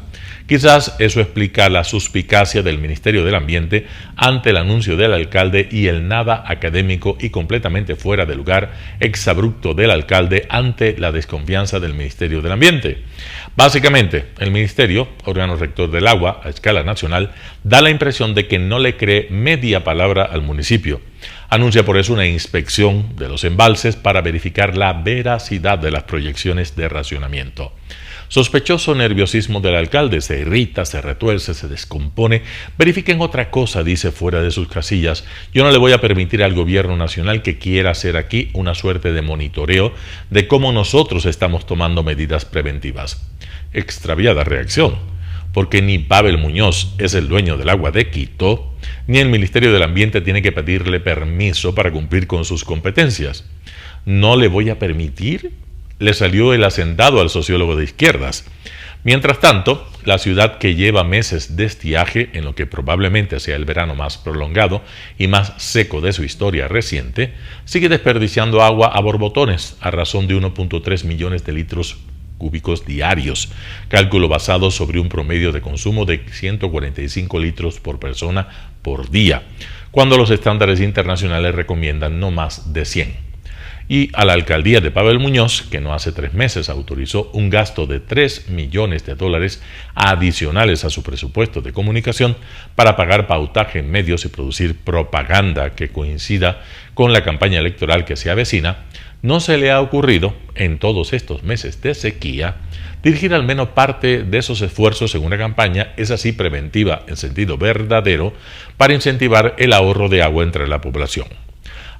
Quizás eso explica la suspicacia del Ministerio del Ambiente ante el anuncio del alcalde y el nada académico y completamente fuera de lugar exabrupto del alcalde ante la desconfianza del Ministerio del Ambiente. Básicamente, el Ministerio, órgano rector del agua a escala nacional, da la impresión de que no le cree media palabra al municipio. Anuncia por eso una inspección de los embalses para verificar la veracidad de las proyecciones de racionamiento. Sospechoso nerviosismo del alcalde, se irrita, se retuerce, se descompone. Verifiquen otra cosa, dice fuera de sus casillas. Yo no le voy a permitir al gobierno nacional que quiera hacer aquí una suerte de monitoreo de cómo nosotros estamos tomando medidas preventivas. Extraviada reacción, porque ni Pavel Muñoz es el dueño del agua de Quito, ni el Ministerio del Ambiente tiene que pedirle permiso para cumplir con sus competencias. ¿No le voy a permitir? Le salió el hacendado al sociólogo de izquierdas. Mientras tanto, la ciudad, que lleva meses de estiaje en lo que probablemente sea el verano más prolongado y más seco de su historia reciente, sigue desperdiciando agua a borbotones a razón de 1.3 millones de litros cúbicos diarios, cálculo basado sobre un promedio de consumo de 145 litros por persona por día, cuando los estándares internacionales recomiendan no más de 100. Y a la alcaldía de Pavel Muñoz, que no hace 3 meses autorizó un gasto de $3 millones adicionales a su presupuesto de comunicación para pagar pautaje en medios y producir propaganda que coincida con la campaña electoral que se avecina, no se le ha ocurrido, en todos estos meses de sequía, dirigir al menos parte de esos esfuerzos en una campaña, es así preventiva en sentido verdadero, para incentivar el ahorro de agua entre la población.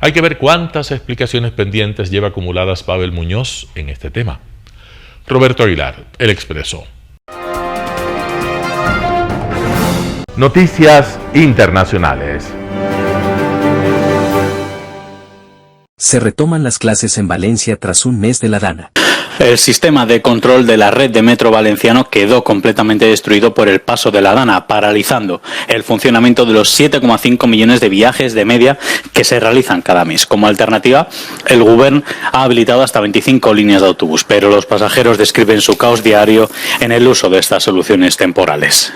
Hay que ver cuántas explicaciones pendientes lleva acumuladas Pavel Muñoz en este tema. Roberto Aguilar, El Expreso. Noticias internacionales. Se retoman las clases en Valencia tras un mes de la Dana. El sistema de control de la red de metro valenciano quedó completamente destruido por el paso de la Dana, paralizando el funcionamiento de los 7,5 millones de viajes de media que se realizan cada mes. Como alternativa, el Govern ha habilitado hasta 25 líneas de autobús, pero los pasajeros describen su caos diario en el uso de estas soluciones temporales.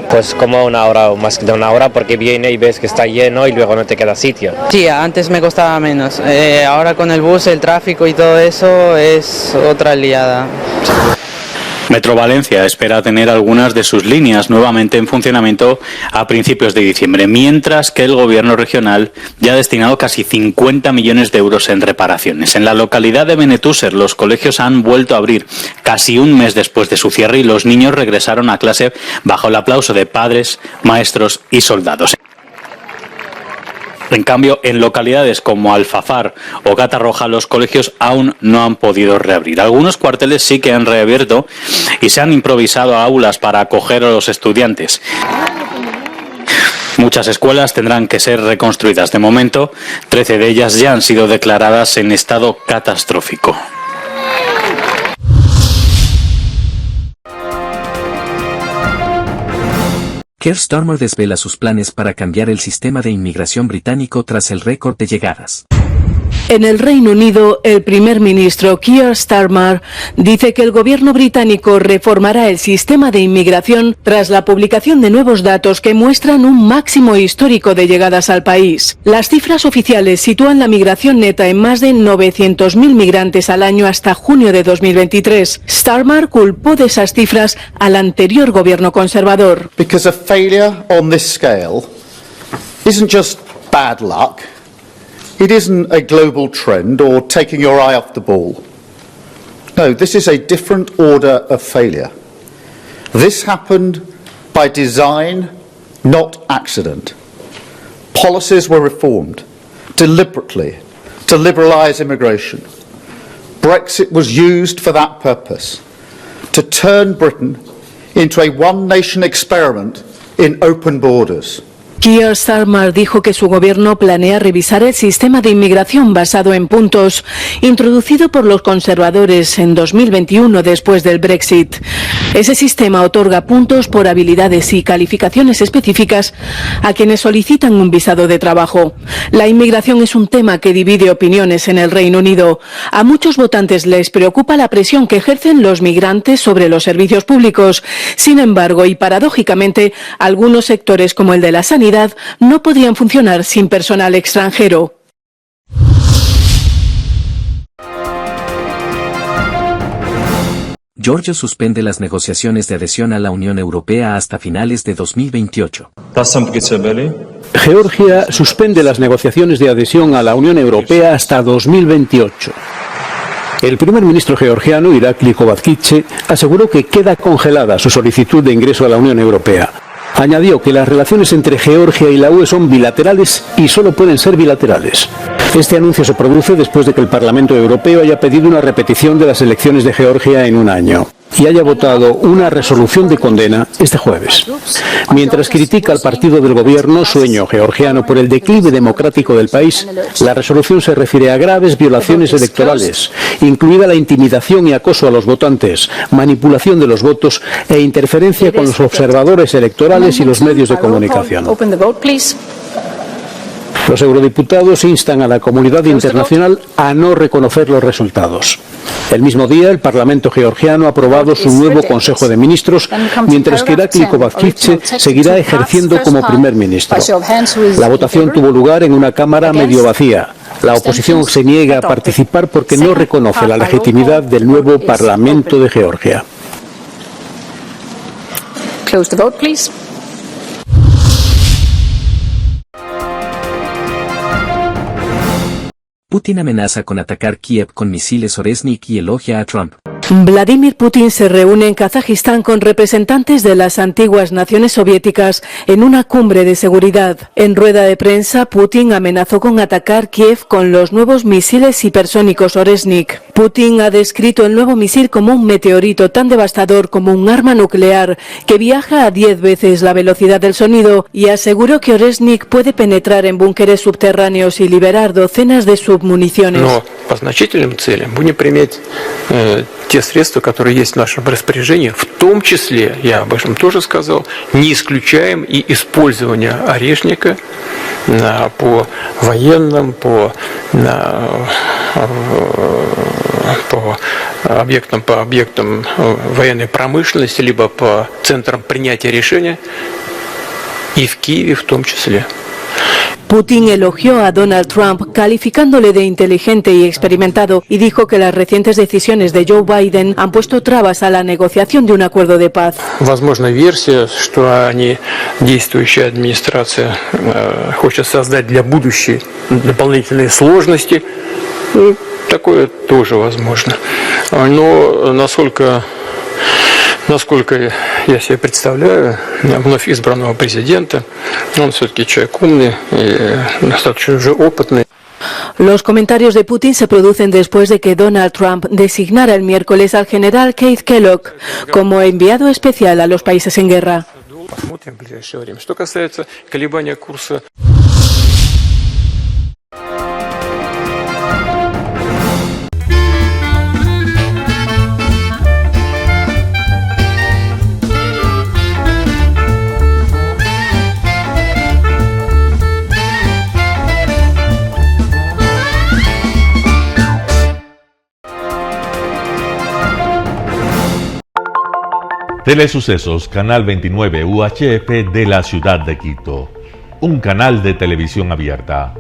Pues como una hora o más de una hora, porque viene y ves que está lleno y luego no te queda sitio. Sí, antes me costaba menos. Ahora con el bus, el tráfico y todo eso es otra liada. Metro Valencia espera tener algunas de sus líneas nuevamente en funcionamiento a principios de diciembre, mientras que el gobierno regional ya ha destinado casi 50 millones de euros en reparaciones. En la localidad de Benetúser, los colegios han vuelto a abrir casi un mes después de su cierre y los niños regresaron a clase bajo el aplauso de padres, maestros y soldados. En cambio, en localidades como Alfafar o Catarroja, los colegios aún no han podido reabrir. Algunos cuarteles sí que han reabierto y se han improvisado aulas para acoger a los estudiantes. Muchas escuelas tendrán que ser reconstruidas. De momento, 13 de ellas ya han sido declaradas en estado catastrófico. Keir Starmer desvela sus planes para cambiar el sistema de inmigración británico tras el récord de llegadas. En el Reino Unido, el primer ministro Keir Starmer dice que el gobierno británico reformará el sistema de inmigración tras la publicación de nuevos datos que muestran un máximo histórico de llegadas al país. Las cifras oficiales sitúan la migración neta en más de 900.000 migrantes al año hasta junio de 2023. Starmer culpó de esas cifras al anterior gobierno conservador. Because a failure on this scale isn't just bad luck. It isn't a global trend or taking your eye off the ball. No, this is a different order of failure. This happened by design, not accident. Policies were reformed deliberately to liberalise immigration. Brexit was used for that purpose, to turn Britain into a one-nation experiment in open borders. Keir Starmer dijo que su gobierno planea revisar el sistema de inmigración basado en puntos, introducido por los conservadores en 2021 después del Brexit. Ese sistema otorga puntos por habilidades y calificaciones específicas a quienes solicitan un visado de trabajo. La inmigración es un tema que divide opiniones en el Reino Unido. A muchos votantes les preocupa la presión que ejercen los migrantes sobre los servicios públicos. Sin embargo, y paradójicamente, algunos sectores como el de la sanidad no podrían funcionar sin personal extranjero. Georgia suspende las negociaciones de adhesión a la Unión Europea hasta finales de 2028. Georgia suspende las negociaciones de adhesión a la Unión Europea hasta 2028. El primer ministro georgiano, Irakli Kovackice, aseguró que queda congelada su solicitud de ingreso a la Unión Europea. Añadió que las relaciones entre Georgia y la UE son bilaterales y solo pueden ser bilaterales. Este anuncio se produce después de que el Parlamento Europeo haya pedido una repetición de las elecciones de Georgia en un año y haya votado una resolución de condena este jueves. Mientras critica al partido del gobierno sueño georgiano por el declive democrático del país, la resolución se refiere a graves violaciones electorales, incluida la intimidación y acoso a los votantes, manipulación de los votos e interferencia con los observadores electorales y los medios de comunicación. Los eurodiputados instan a la comunidad internacional a no reconocer los resultados. El mismo día, el Parlamento georgiano ha aprobado su nuevo Consejo de Ministros, mientras que Irakli Kovackice seguirá ejerciendo como primer ministro. La votación tuvo lugar en una cámara medio vacía. La oposición se niega a participar porque no reconoce la legitimidad del nuevo Parlamento de Georgia. Close the vote, please. Putin amenaza con atacar Kiev con misiles Oresnik y elogia a Trump. Vladimir Putin se reúne en Kazajistán con representantes de las antiguas naciones soviéticas en una cumbre de seguridad. En rueda de prensa, Putin amenazó con atacar Kiev con los nuevos misiles hipersónicos Oresnik. Putin ha descrito el nuevo misil como un meteorito tan devastador como un arma nuclear que viaja a 10 veces la velocidad del sonido y aseguró que Oresnik puede penetrar en búnkeres subterráneos y liberar docenas de submuniciones. По значительным целям будем применять те средства, которые есть в нашем распоряжении, в том числе, я об этом тоже сказал, не исключаем и использование орешника по военным, по объектам военной промышленности, либо по центрам принятия решения, и в Киеве в том числе. Putin elogió a Donald Trump, calificándole de inteligente y experimentado, y dijo que las recientes decisiones de Joe Biden han puesto trabas a la negociación de un acuerdo de paz. Возможна версия, что действующая администрация хочет создать для будущей дополнительные сложности. Такое тоже возможно. Но насколько я себе представляю, вновь избранного президента, он все-таки человек умный и достаточно уже опытный. Los comentarios de Putin se producen después de que Donald Trump designara el miércoles al general Keith Kellogg como enviado especial a los países en guerra. Посмотрим в ближайшее время. Что касается колебания курса. Telesucesos, Canal 29 UHF de la ciudad de Quito. Un canal de televisión abierta,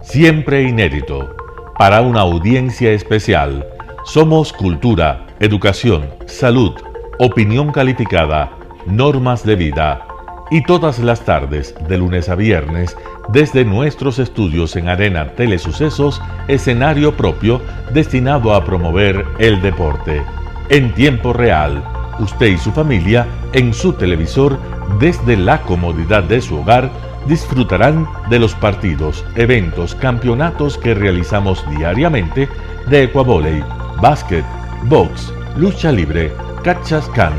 siempre inédito, para una audiencia especial. Somos cultura, educación, salud, opinión calificada, normas de vida. Y todas las tardes, de lunes a viernes, desde nuestros estudios en Arena Telesucesos, escenario propio destinado a promover el deporte. En tiempo real, usted y su familia, en su televisor, desde la comodidad de su hogar, disfrutarán de los partidos, eventos, campeonatos que realizamos diariamente de ecuavóley, básquet, box, lucha libre, cachascán,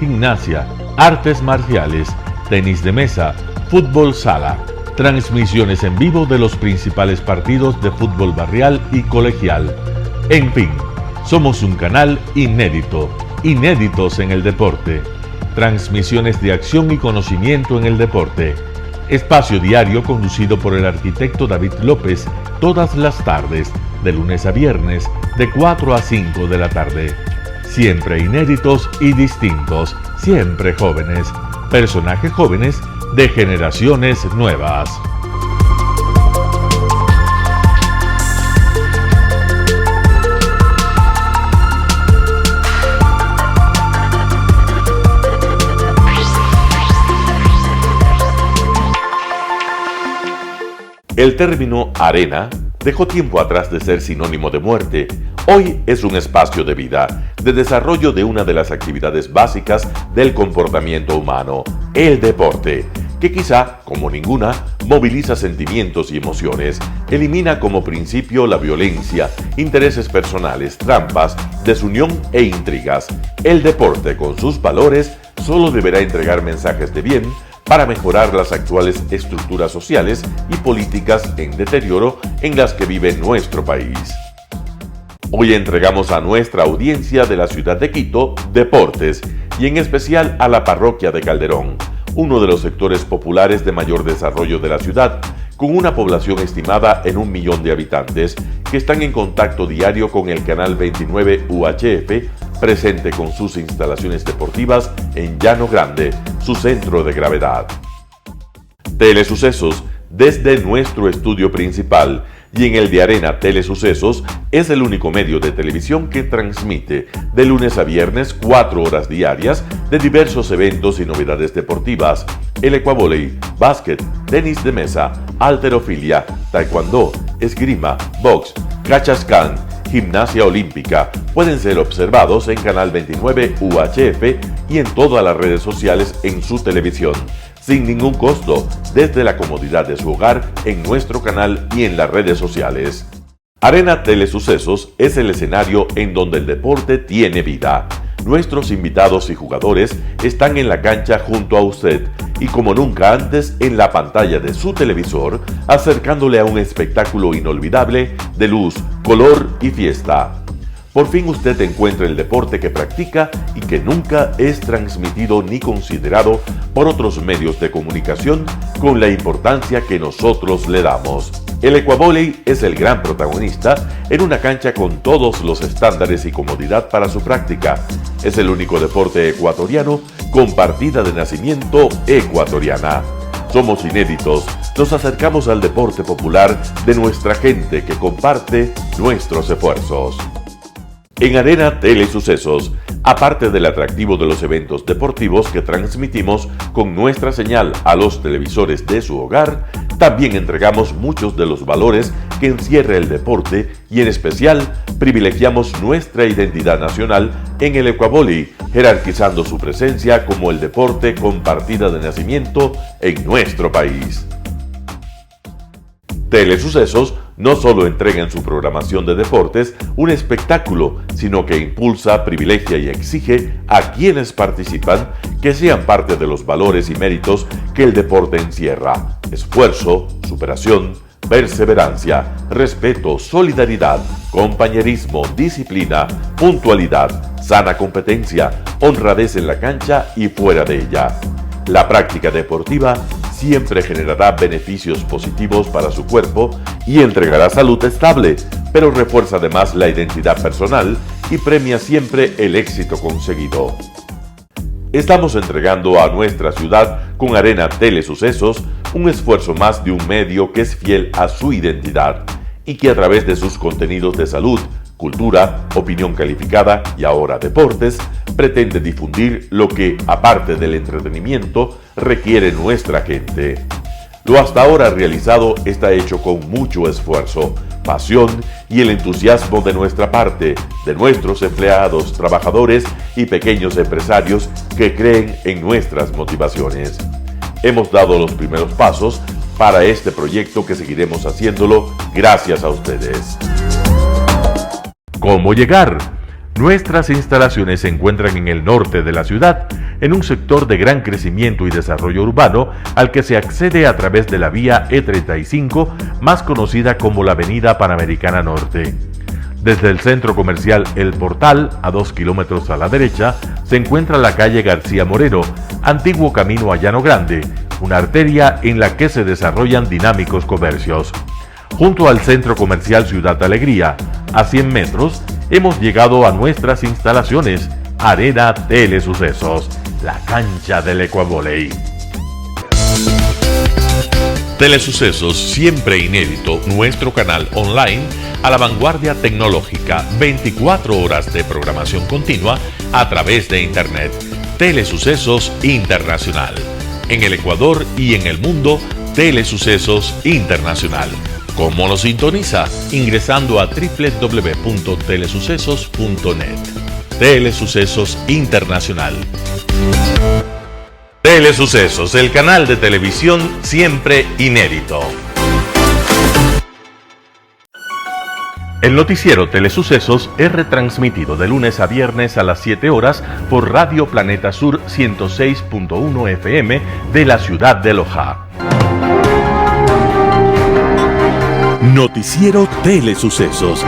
gimnasia, artes marciales, tenis de mesa, fútbol sala, transmisiones en vivo de los principales partidos de fútbol barrial y colegial. En fin, somos un canal inédito, Inéditos en el deporte. Transmisiones de acción y conocimiento en el deporte. Espacio diario conducido por el arquitecto David López todas las tardes, de lunes a viernes, de 4 a 5 de la tarde. Siempre inéditos y distintos, siempre jóvenes. Personajes jóvenes de generaciones nuevas. El término arena dejó tiempo atrás de ser sinónimo de muerte. Hoy es un espacio de vida, de desarrollo de una de las actividades básicas del comportamiento humano, el deporte, que quizá, como ninguna, moviliza sentimientos y emociones, elimina como principio la violencia, intereses personales, trampas, desunión e intrigas. El deporte, con sus valores, solo deberá entregar mensajes de bien para mejorar las actuales estructuras sociales y políticas en deterioro en las que vive nuestro país. Hoy entregamos a nuestra audiencia de la ciudad de Quito deportes y en especial a la parroquia de Calderón, uno de los sectores populares de mayor desarrollo de la ciudad, con una población estimada en 1 millón de habitantes que están en contacto diario con el canal 29 UHF, presente con sus instalaciones deportivas en Llano Grande, su centro de gravedad. Telesucesos, desde nuestro estudio principal y en el de Arena Telesucesos, es el único medio de televisión que transmite de lunes a viernes 4 horas diarias de diversos eventos y novedades deportivas: el ecuavóley, básquet, tenis de mesa, halterofilia, taekwondo, esgrima, box, cachascán, gimnasia olímpica. Pueden ser observados en Canal 29 UHF y en todas las redes sociales en su televisión, sin ningún costo, desde la comodidad de su hogar, en nuestro canal y en las redes sociales. Arena Telesucesos es el escenario en donde el deporte tiene vida. Nuestros invitados y jugadores están en la cancha junto a usted y como nunca antes en la pantalla de su televisor, acercándole a un espectáculo inolvidable de luz, color y fiesta. Por fin usted encuentra el deporte que practica y que nunca es transmitido ni considerado por otros medios de comunicación con la importancia que nosotros le damos. El ecuavóley es el gran protagonista en una cancha con todos los estándares y comodidad para su práctica. Es el único deporte ecuatoriano con partida de nacimiento ecuatoriana. Somos inéditos, nos acercamos al deporte popular de nuestra gente que comparte nuestros esfuerzos. En Arena Telesucesos, aparte del atractivo de los eventos deportivos que transmitimos con nuestra señal a los televisores de su hogar, también entregamos muchos de los valores que encierra el deporte y en especial privilegiamos nuestra identidad nacional en el ecuavóley, jerarquizando su presencia como el deporte con partida de nacimiento en nuestro país. Telesucesos no solo entrega en su programación de deportes un espectáculo, sino que impulsa, privilegia y exige a quienes participan que sean parte de los valores y méritos que el deporte encierra: esfuerzo, superación, perseverancia, respeto, solidaridad, compañerismo, disciplina, puntualidad, sana competencia, honradez en la cancha y fuera de ella. La práctica deportiva siempre generará beneficios positivos para su cuerpo y entregará salud estable, pero refuerza además la identidad personal y premia siempre el éxito conseguido. Estamos entregando a nuestra ciudad con Arena Telesucesos un esfuerzo más de un medio que es fiel a su identidad y que a través de sus contenidos de salud, cultura, opinión calificada y ahora deportes, pretende difundir lo que, aparte del entretenimiento, requiere nuestra gente. Lo hasta ahora realizado está hecho con mucho esfuerzo, pasión y el entusiasmo de nuestra parte, de nuestros empleados, trabajadores y pequeños empresarios que creen en nuestras motivaciones. Hemos dado los primeros pasos para este proyecto que seguiremos haciéndolo gracias a ustedes. ¿Cómo llegar? Nuestras instalaciones se encuentran en el norte de la ciudad, en un sector de gran crecimiento y desarrollo urbano al que se accede a través de la vía E35, más conocida como la Avenida Panamericana Norte. Desde el centro comercial El Portal, a 2 kilómetros a la derecha, se encuentra la calle García Moreno, antiguo camino a Llano Grande, una arteria en la que se desarrollan dinámicos comercios. Junto al centro comercial Ciudad Alegría, a 100 metros, hemos llegado a nuestras instalaciones, Arena Telesucesos, la cancha del Ecuavoley. Telesucesos, siempre inédito, nuestro canal online a la vanguardia tecnológica, 24 horas de programación continua a través de Internet. Telesucesos Internacional. En el Ecuador y en el mundo, Telesucesos Internacional. ¿Cómo lo sintoniza? Ingresando a www.telesucesos.net. Telesucesos Internacional. Telesucesos, el canal de televisión siempre inédito. El noticiero Telesucesos es retransmitido de lunes a viernes a las 7 horas por Radio Planeta Sur 106.1 FM de la ciudad de Loja. Noticiero Telesucesos.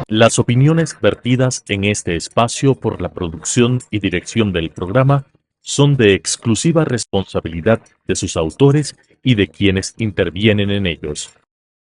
Las opiniones vertidas en este espacio por la producción y dirección del programa son de exclusiva responsabilidad de sus autores y de quienes intervienen en ellos.